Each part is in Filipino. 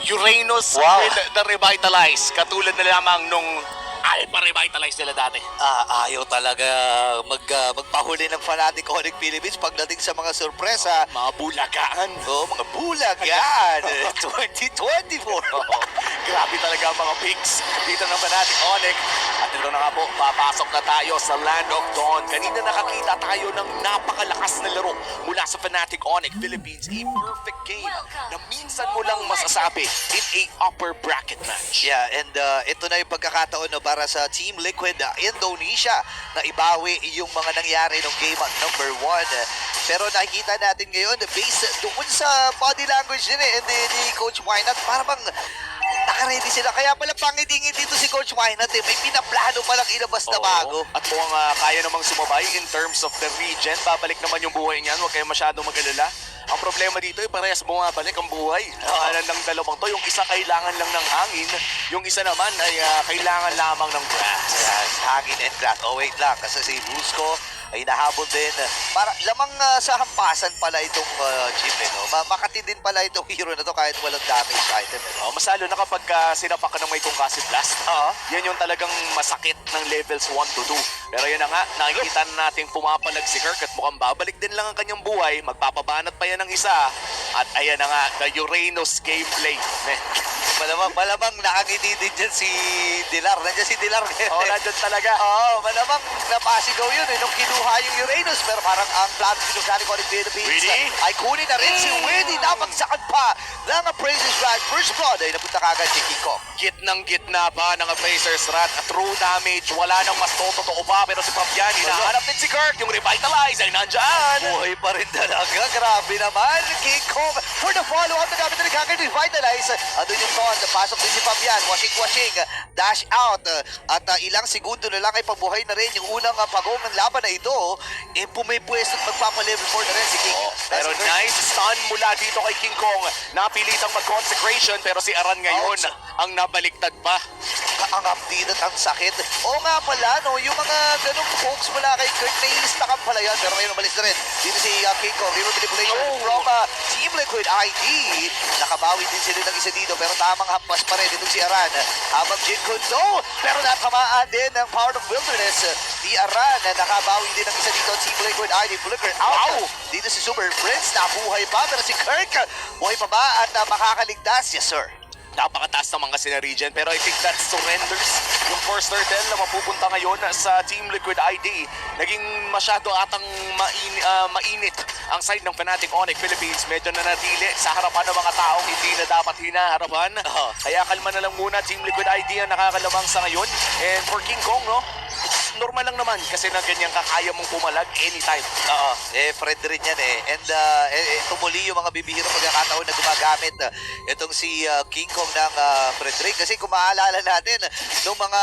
Uranus with the Revitalize. Katulad na lamang nung ay pa-revitalize nila dati. Ayaw talaga magpahuli ng Fnatic Onyx Philippines pagdating sa mga sorpresa. Mga bulagaan. Mga bulagan. 2024. Grabe talaga ang mga picks dito ng Fnatic Onyx. At ito na nga po, papasok na tayo sa Land of Dawn. Kanina nakakita tayo ng napakalakas na laro mula sa Fnatic Onyx Philippines. A perfect game na minsan mo lang masasabi in a upper bracket match. Yeah, and ito na yung pagkakataon no, para sa Team Liquid Indonesia na ibawi yung mga nangyari nung game at number 1. Pero nakikita natin ngayon, based doon sa body language din ni Coach Wynot, para bang nakaready sila. Kaya pala pangidingin dito si Coach Wynot may pinaplano palang ilabas na bago. At kung kaya namang sumabay in terms of the region, babalik naman yung buhay niyan. Huwag kayong masyadong mag-alala. Ang problema dito ay parehas bumabalik ang buhay. Ng dalawang to, yung isa kailangan lang ng hangin, yung isa naman ay kailangan lamang ng grass. Yes, hangin and grass. Oh, wait lang. Kasi si Busco ay nahabol din. Para lamang sa hampasan pala itong chip. Makatindin pala itong hero na to kahit walang damage item. Masalo na kapag sinapak ka ng may concussive blast. Yan yung talagang masakit ng levels 1 to 2. Pero yun na nga, nakikita na natin pumapalag si Kirk at mukhang babalik din lang ang kanyang buhay. Magpapabanat pa yan ng isa. At ayan na nga, the Uranus gameplay. Malamang nakangiti din dyan si Dilar. Nandiyan si Dilar. Nandiyan talaga. Malamang napasigaw yun nung kinuha yung Uranus. Pero parang ang plan ng Fnatic Onyx Philippines ay kunin na rin si Winnie. Napagsakan pa ng Appraiser's Rat. First blood ay napunta kagad si King Kong. Gitnang-gitna pa ng Appraiser's Rat at true damage. Wala nang mas totoo pa. Pero si Fabian, hinahanap din si Kirk. Yung Revitalize ay nandyan. Buhay pa rin talaga. Grabe naman. King Kong for the follow-up na gamit na kagad Revitalize. Andun yung Ton. Pasok din si Fabian. Washing. Dash out. At ilang segundo na lang ay pabuhay na rin yung unang pagong ng laban na ito. Pumipwesto at magpapalevel 4 na rin si King. Pero nice stun mula dito kay King Kong. Napilitang mag-consecration pero si Aran ngayon ang nabaliktad pa. Ang update at ang sakit. Oo nga pala, no, yung mga ganong pokes mula kay Kurt, nai-stack pala yan. Pero ngayon umalis na rin. Dito si King Kong, river manipulation from Team Liquid ID. Nakabawi din sila ng isa dito, pero tamang hampas pa rin itong si Aran. Habang Jin Kundo, pero natamaan din ng Power of Wilderness. Di Aran, nakabawi din ng isa dito, Team Liquid ID. Flicker out. Dito si Super Prince, nabuhay pa, pero si Kirk, buhay pa ba at makakaligtas? Yes, sir. Napakataas naman kasi na region pero I think that surrenders yung first turtle na mapupunta ngayon sa Team Liquid ID. Naging masyado atang mainit ang side ng Fnatic Onyx Philippines. Medyo nanatili sa harapan ng mga taong hindi na dapat hinaharapan. Kaya kalma na lang muna Team Liquid ID ang nakakalamang sa ngayon. And for King Kong, no? Normal lang naman kasi na ganyan kakaya mong pumalag anytime. Friend rin yan And ito muli yung mga bibihirang pagkakataon na gumagamit itong si King Kong ng friend rin. Kasi kung maaalala natin, nung mga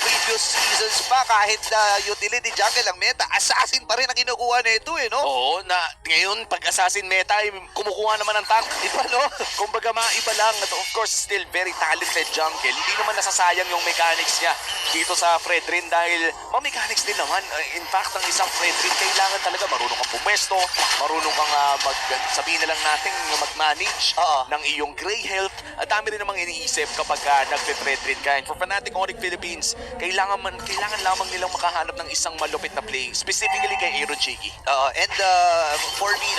previous seasons pa, kahit utility jungle ang meta, assassin pa rin ang kinukuha nito no? Oo, na ngayon pag assassin meta ay kumukuha naman ng tank. Iba, no? Kumbaga maiba lang. At of course, still very talented jungle. Hindi naman nasasayang yung mechanics niya dito sa Fredrin dahil mechanics din naman. In fact, ang isang Fredrin kailangan talaga marunong kang pumesto, marunong kang sabihin na lang natin mag-manage ng iyong gray health. At dami rin namang iniisip kapag nagpe-Fredrin ka. And for Fnatic Onyx Philippines, kailangan lamang nilang makahanap ng isang malupit na play. Specifically kay Aaron Cheeky. And for me,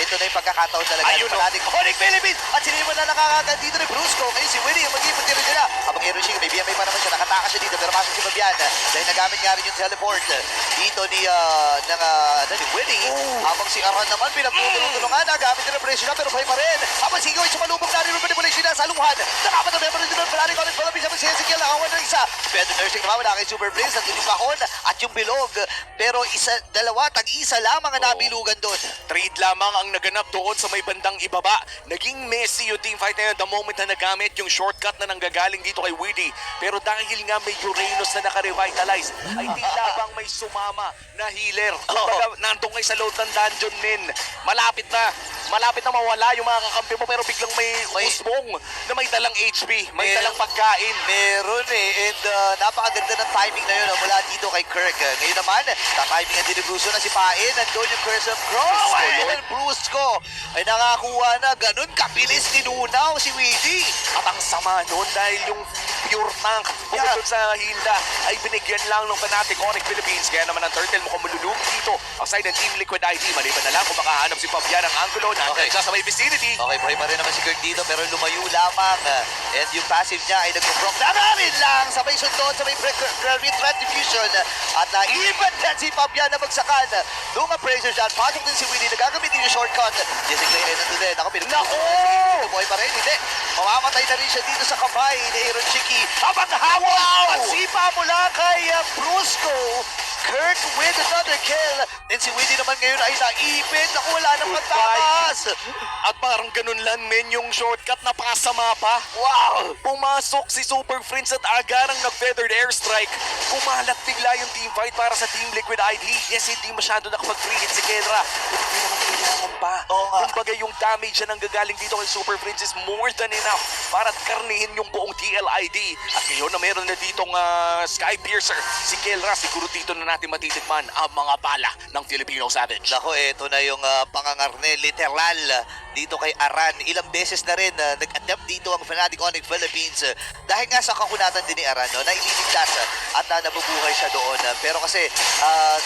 ito na yung pagkakataon talaga Ayun, ng Fnatic Onyx Philippines. At sinimo na nakakagad dito ni Brusco. Ngayon si Winnie, mag-ipot rin nila. Habang Aaron Cheeky, may BMA pa naman siya. Nakatakas siya dito, pero pasok si Fabian. Dahil nagamit nga rin yung teleport dito ni Winnie. Habang si Aran naman, pinagtutulungan. Nagamit rin ang presyo na, pero buhay pa rin. Habang si Goy, sumalubog na rin yung manipulation na sa luhan. Nakapat ang member rin ng Fnatic Onyx Philippines. Habang si Ezekiel, nakawan ng isa. Pedro nursing naman na kay Super Prince. Nandun yung kahon at yung bilog. Pero tag-isa lamang ang nabilugan doon. Trade lamang ang naganap doon sa may bandang ibaba. Naging messy yung teamfight na yun the moment na nagamit yung shortcut na nanggagaling dito kay Widdy. Pero dahil nga may Uranus na naka-revitalize, ay tila bang may sumama na healer. Kumbaga, nandun kayo sa loob ng dungeon min. Malapit na mawala yung mga kakampi mo pero biglang may usbong na may dalang HP, may dalang pagkain. Meron And napakaganda ng timing na yun mula dito kay Kirk. Ngayon naman, tatiming ang dinuguso na si Pain. Nandun yung Curse of Crow. And Brusco ay nakakuha na. Ganun kabilis tinunaw si Weedy. At ang sama nun dahil yung pure tank bukod sa Hilda ay binigyan lang ng Fnatic Onyx Philippines. Kaya naman ang Turtle mukhang malulunod dito outside ng Team Liquid ID. Maliban na lang kung makahanap si Fabian ng angulo na siya sa may vicinity. Okay, buhay pa rin naman si Kirk dito pero lumayo lamang. And yung passive niya ay nag-proc na rin lang. Sabay sundot, sabay threat diffusion. At naiban din si Fabian na magsakan. Nung appraiser shot, pasok din si Winnie. Nagagamitin yung shortcut. Jessica Clay rin nandun din. Ako, buhay pa rin, hindi. Mamamatay na rin siya dito sa kamay ni Aaron Chiki. Habang hawak! At sipa mula kay Brusco. Kirk with another kill. And si Winnie naman ngayon ay naipit. Naku, wala nang pagtakas. At parang ganun lang men yung shortcut, napakasama pa. Wow! Pumasok si Super Friends at agarang nag-feathered airstrike. Kumalat bigla yung teamfight para sa Team Liquid ID. Yes, hindi masyado nakapag-free hit si Kendra. Pero hindi naman kailangan pa. Oo nga. Kumbaga yung damage na nanggagaling dito kay Super Friends is more than enough para karnihin yung buong TLID. At ngayon na meron na ditong Sky Piercer, si Kendra, siguro dito na natin matitikman ang mga bala ng Filipino Savage. Nako, eto na yung pangangarne, literal, dito kay Aran. Ilang beses na rin nag-attempt dito ang Fnatic Onyx Philippines. Dahil nga sa kakunatan din ni Aran, no, na ililigtas at nabubuhay siya doon. Pero kasi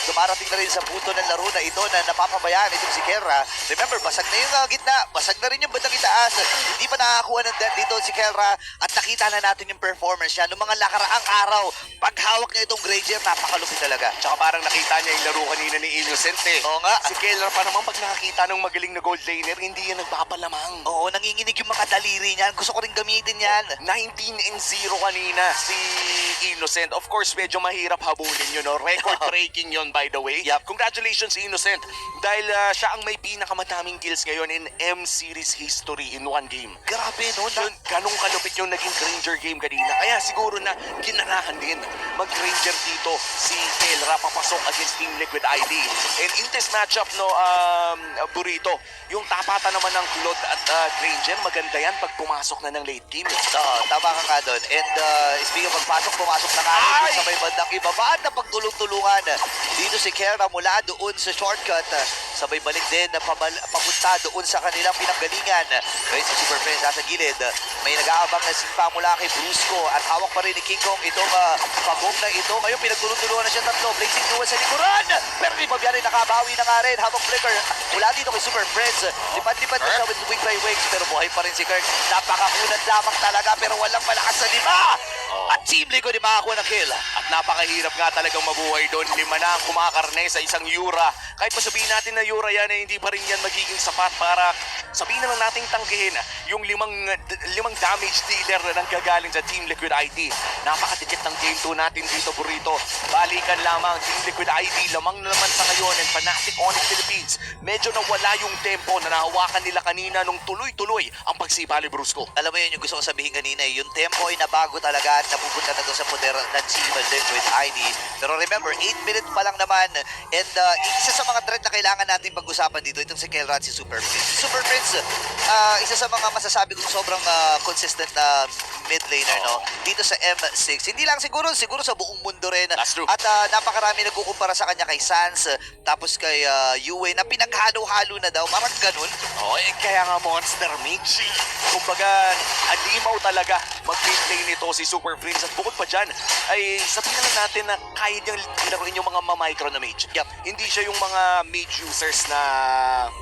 dumarating na rin sa punto ng laro na ito na napapabayaan itong si Kelra. Remember, basag na yung gitna, basag na rin yung bandang itaas. Hindi pa nakakuha ng death dito si Kelra at nakita na natin yung performance niya noong mga nakaraang araw. Paghawak niya itong Granger, napakalupit talaga. Tsaka parang nakita niya yung laro kanina ni Innocent eh. Oo nga. Si Keller pa naman pag nakakita ng magaling na gold laner, hindi yan nagpapalamang. Oo, nanginginig yung mga daliri niyan. Gusto ko rin gamitin yan. 19-0 kanina si Innocent. Of course, medyo mahirap habulin yun, no? Record-breaking yun, by the way. Yup. Congratulations, Innocent. Dahil siya ang may pinakamataming kills ngayon in M-Series history in one game. Grabe, no? Yun, ganong kalupit yung naging Granger game kanina. Kaya siguro na ginanahan din mag-Granger dito si Kelra papasok against Team Liquid ID. And in this matchup, no, Burrito, yung tapatan naman ng Claude at Granger, maganda yan pag pumasok na ng late game. Oo, tama ka nga doon. And speaking of pagpasok, pumasok na nga rin sa may bandang ibaba at napagtulong-tulungan. Dito si Kelra mula doon sa shortcut. Sabay balik din na papunta doon sa kanilang pinanggalingan. Ngayon si Super Friends nasa gilid. May nag-aabang na simpa mula kay Brusco at hawak pa rin ni King Kong itong pagong na ito. Ngayon pinagtulong-tulungan na siya tatlo. Blazing duel sa likuran. Pero ni Fabian ay nakabawi na nga rin. Habang flicker mula dito kay Super Friends. Lipad-lipad na siya with wing by wings. Pero buhay pa rin si Kirk. Napakakunad lamang talaga pero walang malakas sa lima. At Team Liquid ay makakuha ng kill. At napakahirap nga talagang mabuhay doon. 5 na ang kumakarne sa isang Yura. Kahit pa sabihin natin na Yura yan, hindi pa rin yan magiging sapat para sabihin naman nating tanggihin yung limang damage dealer na nanggagaling sa Team Liquid ID. Napakadikit ng game 2 natin dito, Burrito. Balikan lamang Team Liquid ID. Lamang na naman sa ngayon and Fnatic Onyx Philippines. Medyo nawala yung tempo na nahawakan nila kanina nung tuloy-tuloy ang pagsipa ni Brusco. Alam mo yun yung gusto kong sabihin kanina, yung tempo ay nabago talaga at napupunta na doon sa poder ng Team Liquid ID. Pero remember, 8 minutes pa lang naman and isa sa mga threat na kailangan natin pag-usapan dito, itong si Kelra at si Super Prince. Si Super Prince, isa sa mga masasabi kong sobrang consistent na mid laner, no? Dito sa M6. Hindi lang siguro sa buong mundo rin. That's true. At napakarami nagkukumpara sa kanya kay Sans, tapos kay Yue, na pinaghalo-halo na daw, parang ganun. Oh, kaya nga Monster Mix. Kumbaga, alimaw talaga mag-play nito si Super Prince. At bukod pa dyan, ay sabihin na lang natin na kaya niyang ilaruin yung mga ma-micro na mage. Yup. Hindi siya yung mga mage users na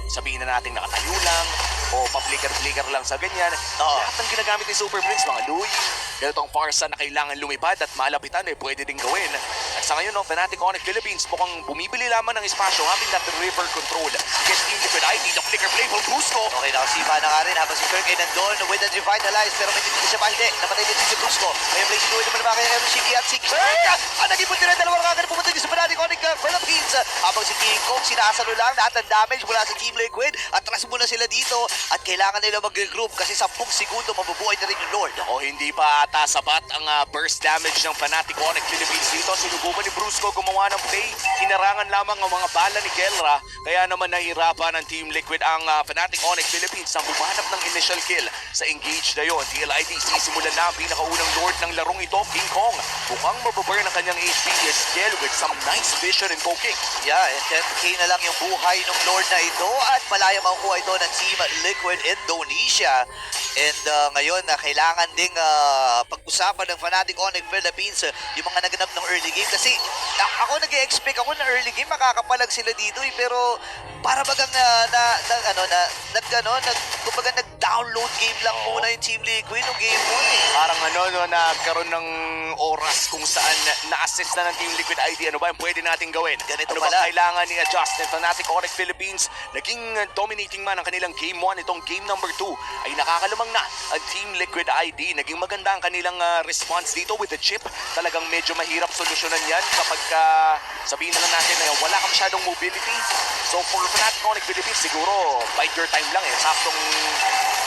sabihin na natin nakatayo lang o pa-flicker-flicker lang sa ganyan. Lahat ng ginagamit ni Super Prince, mga Louis, ganitong farsa na kailangan lumipad at malapitan, pwede ding gawin. At sa ngayon, Fnatic Onyx Philippines mukhang bumibili lamang ng espasyo having that river control against Team Liquid ID. The flicker play from Brusco. Okay, nakasipa na nga rin habang si Kirk ay nandun with the revitalize pero may titigil siya pa, hindi. Namatay din si Brusco. May blazing duel naman naman kay Aaron Shiki at si Kirk. Naging punti na dalawang kagad pumunta din sa Fnatic Onyx Philippines. Habang si King Kong sinasalo lang lahat ng damage mula sa Team Liquid. Atras muna sila dito at kailangan nila mag-regroup kasi 10 segundo mabubuhay na rin yung Lord. O hindi pa ata sapat ang burst damage ng Fnatic Onyx Philippines dito. Sinubukan Kaloban ni Brusco gumawa ng play. Hinarangan lamang ang mga bala ni Kelra. Kaya naman nahirapan ng Team Liquid ang Fnatic Onyx Philippines na bumanap ng initial kill sa engage na yon. TLID sisimulan na ang pinakaunang lord ng larong ito, King Kong. Mukhang mababurn ang kanyang HP is Kel with some nice vision and poking. Yeah, and 10k na lang yung buhay ng Lord na ito at malaya makukuha ito ng Team Liquid Indonesia. And ngayon, kailangan ding pag-usapan ng Fnatic Onyx Philippines yung mga naganap ng early game. Kasi ako nag-expect ako na early game makakapalag sila dito pero para bagang kumbaga nag-download game lang muna yung Team Liquid ng game 1 Parang nagkaroon ng oras kung saan na-assist na ng Team Liquid ID. Ano ba yung pwede nating gawin? Ganito ano pala. ba kailangan ni Adjust ng Fnatic Onyx Philippines? Naging dominating man ang kanilang game 1. Itong game number 2 ay nakakalamang na ang Team Liquid ID. Naging maganda ang kanilang response dito with the chip. Talagang medyo mahirap solusyonan yan kapag sabihin na lang natin na wala ka masyadong mobility. So for Fnatic Onyx Philippines, siguro bide your time lang eh. Saktong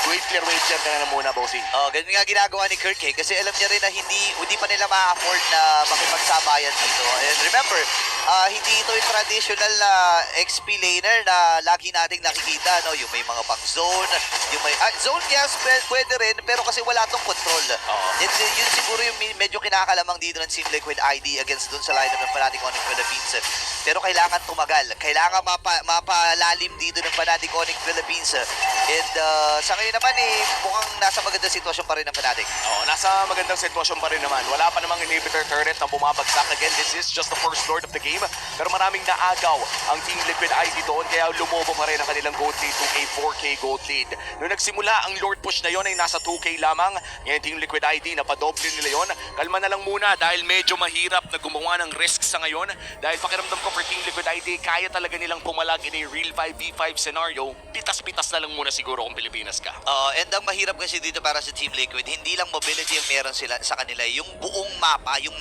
wait clear ka na muna, bossing. Ganun nga ginagawa ni Kirk kasi alam niya rin na hindi pa nila ma-afford na makipagsabayan dito. And remember, hindi ito yung traditional na XP laner na lagi nating nakikita, no? Yung may mga pang zone, yung may zone yes, pwede rin, pero kasi wala tong control. Yun siguro yung medyo kinakalamang dito ng Team Liquid ID against dun sa lineup ng Fnatic Onyx Philippines. Pero kailangan tumagal. Kailangan mapalalim dito ng Fnatic Onyx Philippines. And sa ngayon naman mukhang nasa magandang sitwasyon pa rin ng Fnatic. Nasa magandang sitwasyon pa rin naman. Wala pa namang inhibitor turret na bumabagsak. Again, this is just the first lord of the game. Pero maraming naagaw ang Team Liquid ID doon. Kaya lumobo pa rin ang kanilang gold lead, 2K, 4K gold lead. Noong nagsimula ang lord push na yon ay nasa 2K lamang. Ngayon Team Liquid ID, napadoble nila yon. Kalma na lang muna dahil medyo mahirap na gumawa ng risk sa ngayon. Dahil pakiramdam ko for Team Liquid ID, kaya talaga nilang pumalag in a real 5v5 scenario. Pitas-pitas na lang muna siguro kung Pilipinas ka. And ang mahirap kasi dito para sa Team Liquid, hindi lang mobility ang meron sila sa kanila, yung buong mapa, yung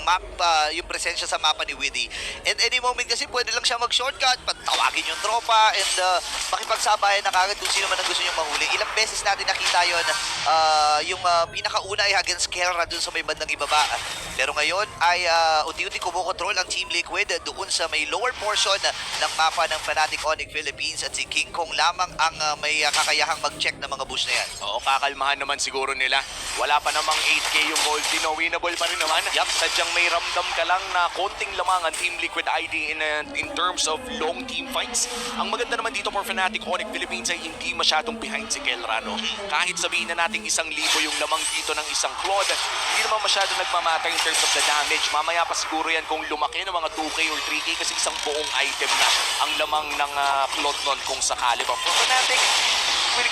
yung presensya sa mapa ni Widdy. And any moment kasi pwede lang siya mag-shortcut, patawagin yung tropa, and makipagsabayan na kagad kung sino man ang gusto niyong mahuli. Ilang beses natin nakita yon, yung pinakauna ay against Kelra dun sa may bandang ibaba. Pero ngayon ay unti-unti kumukontrol ang Team Liquid doon sa may lower portion ng mapa ng Fnatic Onyx Philippines at si King Kong lamang ang may kakayahang mag-check ng mga bush na yan. Kakalmahan naman siguro nila. Wala pa namang 8K yung gold. Winnable pa rin naman. Sadyang may ramdam ka lang na konting lamang ang Team Liquid ID in terms of long team fights. Ang maganda naman dito for Fnatic Onyx Philippines ay hindi masyadong behind si Kelrano. Kahit sabihin na natin 1,000 yung lamang dito ng isang Claude, hindi naman masyadong nagmamata in terms of the damage. Mamaya pa siguro yan kung lumaki ng mga 2K or 3K kasi isang buong item na ang lamang ng Claude nun kung sakali ba. For Fnatic,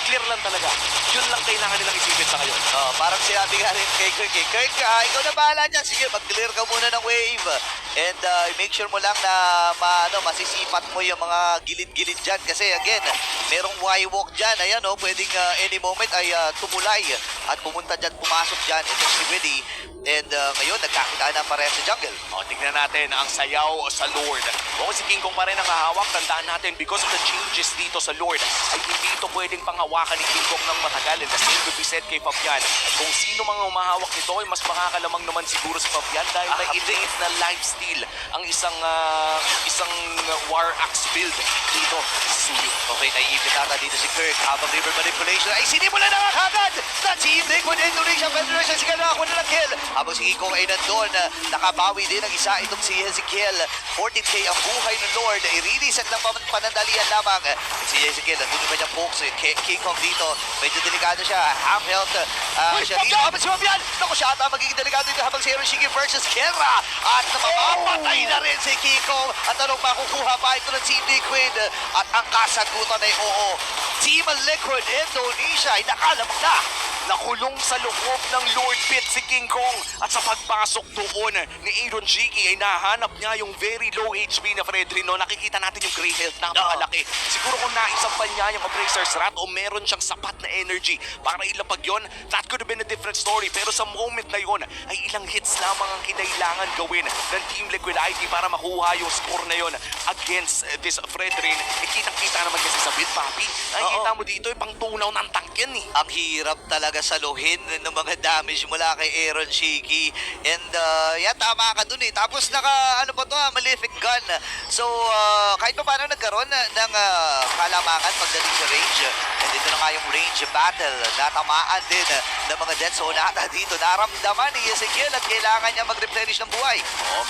clear lang talaga. Yun lang kailangan nilang isipin sa ngayon. Parang sinabi nga rin kay Kirk, ikaw na bahala dyan. Sige, mag-clear ka muna ng wave. And make sure mo lang na masisipat mo yung mga gilid-gilid dyan. Kasi again, merong Y-walk dyan. Ayan, pwedeng any moment ay tumulay at pumunta dyan, pumasok dyan. Ito si Widdy. And ngayon, nagkakita na pareha sa jungle. Tignan natin ang sayaw sa Lord. Kung si King Kong pa rin ang hahawak, tandaan natin because of the changes dito sa Lord, ay hindi ito pwedeng panghawakan ni King Kong ng matagal. And the same could be said kay Fabian. Kung sino mga umahawak nito, ay mas makakalamang naman siguro si Fabian dahil may innate na lifesteal ang isang War Axe build dito sa Suyo. Okay, naiipit ata dito si Kirk. Habang river manipulation ay sinimula na nga kagad na Team Liquid Indonesia Federation. Sige na ako na lang kill. Habang si Kiko ay nandun, nakabawi din ang isa itong si Ezekiel. 14k ang buhay ng Lord. I-release ng panandalian lamang. Si Ezekiel, nandun pa niya pokes. King Kong dito, medyo delikado siya. Half health. Siya dito. Habang si Fabian, naku siya ata magiging delikado dito habang si Hiroshige versus Kelra. At namamapatay na rin si Kiko. At anong makukuha pa ito ng Team Liquid? At ang kasagutan ay oo. Team Liquid Indonesia ay nakalamang na. Nakulong sa loob ng Lord Pit si King Kong at sa pagpasok doon ni Aaron Jiki ay nahanap niya yung very low HP na Fredrino. Nakikita natin yung gray health, napakalaki. Siguro kung naisampal niya yung Abracer's Rat o meron siyang sapat na energy para ilapag yun, that could have been a different story. Pero sa moment na yun ay ilang hits lamang ang kinailangan gawin ng Team Liquid ID para makuha yung score na yun against this Fredrin. Kitang-kita naman kasi sa build, Papi. Nakikita mo dito, pang tunaw ng tank yan eh. Ang hirap talaga talaga saluhin ng mga damage mula kay Aaron Shiki. And tama ka dun eh. Tapos Malefic Gun. So, kahit pa paano nagkaroon ng kalamangan pagdating sa range. And ito na nga yung range battle. Natamaan din ng mga Dead Sonata dito. Naramdaman ni Ezekiel at kailangan niya mag-replenish ng buhay.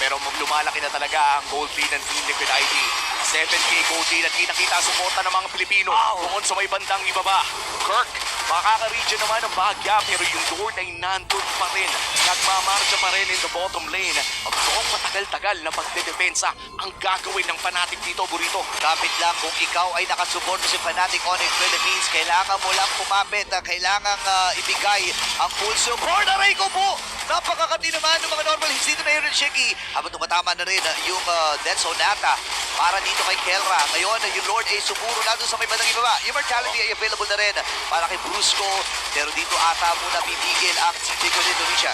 Pero lumalaki na talaga ang gold lead ng Team Liquid ID. 7K gold lead at kitang-kita ang suporta ng mga Pilipino. Tungkol sa may bandang ibaba. Kirk, makaka-region naman ang Bagya pero yung Lord ay nandun pa rin. Nagmamarcha pa rin in the bottom lane. Ang buong matagal-tagal na pagdedepensa ang gagawin ng Fnatic dito, Burrito. Kapit lang kung ikaw ay nakasuporta si Fnatic Onyx Philippines, kailangan mo lang kumapit, kailangan ibigay ang full support. Aray ko po! Napakakati naman ng mga normal hits dito na Aaron Shiki. Habang tumatama na rin yung Dead Sonata para dito kay Kelra. Ngayon, yung Lord ay sumuro na doon sa may bandang ibaba. Immortality ay available na rin para kay Brusco. Pero dito ata muna pipigil ang Tigo de Indonesia.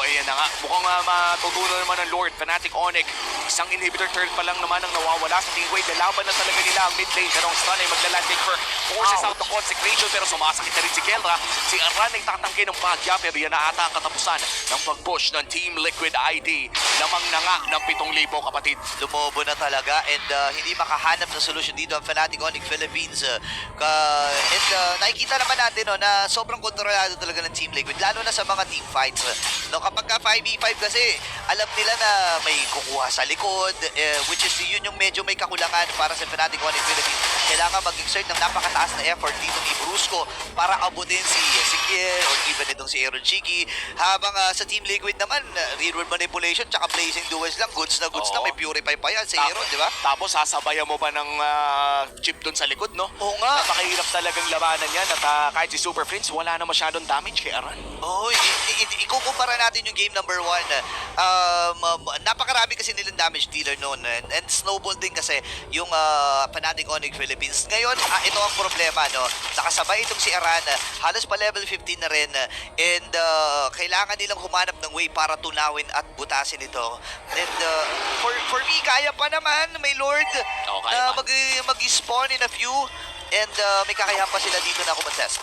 Ayan na nga. Mukhang matutunan naman ng Lord. Fnatic Onyx. Isang inhibitor turret pa lang naman ang nawawala sa team wave. Lalaban na talaga nila ang mid lane. Pero ang stun ay maglaland kay Kirk. Forces out the consecration pero sumasakit na rin si Kelra. Si Aran ay tatangke ng Bagya pero yan na ata ang katapusan ng pag-push ng Team Liquid ID. Lamang na nga ng 7,000 kapatid. Lumobo na talaga and hindi makahanap ng solusyon dito ang Fnatic Onyx Philippines. Nakikita naman natin na sobrang kontrolado talaga ng Team Liquid, lalo na sa mga team fights. Kapag ka 5v5 kasi, alam nila na may kukuha sa likod, which is yun yung medyo may kakulangan para sa Fnatic Onyx Philippines. Kailangan mag-exert ng napakataas na effort dito ni Brusco para abutin si Ezekiel or even itong si Aaron Shiki. Habang sa Team Liquid naman, real-world manipulation tsaka blazing duels lang, goods na may purify pa yan sa Aaron, di ba? Tapos sasabayan mo pa ng chip dun sa likod, no? Oo nga. Napakahirap talagang labanan yan at kahit si Super Prince, wala na masyadong damage kay Aran. Ikukumpara natin yung game number 1. Napakarami kasi nilang damage dealer noon and snowball din kasi yung Fnatic Onyx Philippines. Ngayon, ito ang problema, no? Nakasabay itong si Aran, halos pa level 15 na rin and kailangan nilang humanap ng way para tunawin at butasin ito. And for me, kaya pa naman, may Lord kaya na mag-spawn in a few and may kakayahan pa sila dito na kumontest.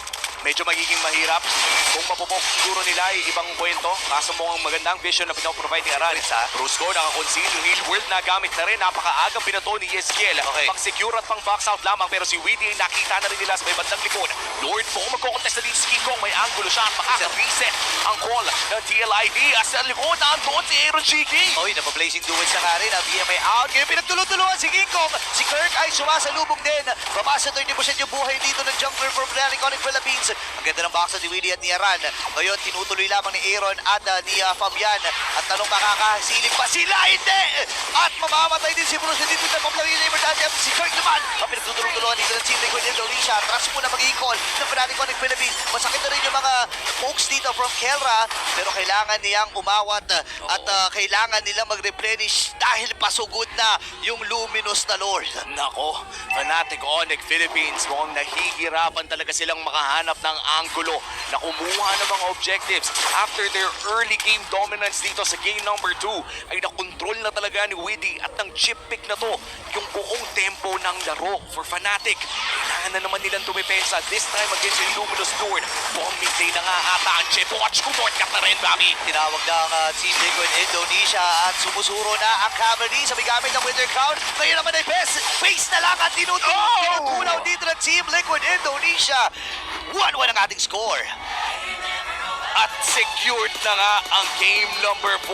Medyo magiging mahirap kung mapupok siguro nila ay ibang kwento. Kaso mo ang magandang vision na pinaprovide ni Aran. Brusco nakakonceal yung heal world na gamit na rin. Napakaagang pinato ni Ezekiel. Okay. Pang secure at pang box out lamang. Pero si Widdy ay nakita na rin nila sa may bandang likod. Lord, mukhang magkocontest na dito si King Kong. May angulo siya at makaka-reset ang call ng TLID. As sa likod, nandoon si Aaron Shiki. Napablazing duels na nga rin. BMI out. Kaya pinagtulong-tulungan si King Kong. Si Kirk ay sumasalubong din. Pamasa 30% yung buhay dito ng jungler for Fnatic Onyx Philippines. Ang ganda ng boxa ni Willie at ni Aran. Ngayon, tinutuloy lamang ni Aaron at ni Fabian. At tanong makakasilip pa sila? Hindi! At mamamatay din si Bruce dito na pablaro yung Immortality at si Kirk naman. Ang pinagtutulong-tulungan dito ng Team Liquid Indonesia. Trust mo na magiging call ng Fnatic Onyx Philippines. Masakit na rin yung mga pokes dito from Kelra. Pero kailangan niyang umawat at kailangan nilang mag-replenish dahil pasugod na yung Luminous na Lord. Nako, Fnatic Onyx Philippines, mukhang nahihirapan talaga silang makahanap ng anggulo na kumuha ng mga objectives. After their early game dominance dito sa game number 2, ay nakontrol na talaga ni Widdy at ng chip pick na to yung buong tempo ng laro for Fnatic. Kailangan na naman nilang tumipensa this time against the Luminous Lord. Mukhang midday na nga ata ang chip. Watch ko, Lord cut na rin, Bobby. Tinawag na ang Team Liquid Indonesia at sumusuro na ang Cavalry sa may gamit ng Winter Crown. Ngayon naman ay face na lang at tinutulaw dito ng Team Liquid Indonesia. 1-1 ang ating score. At secured na nga ang game number 4.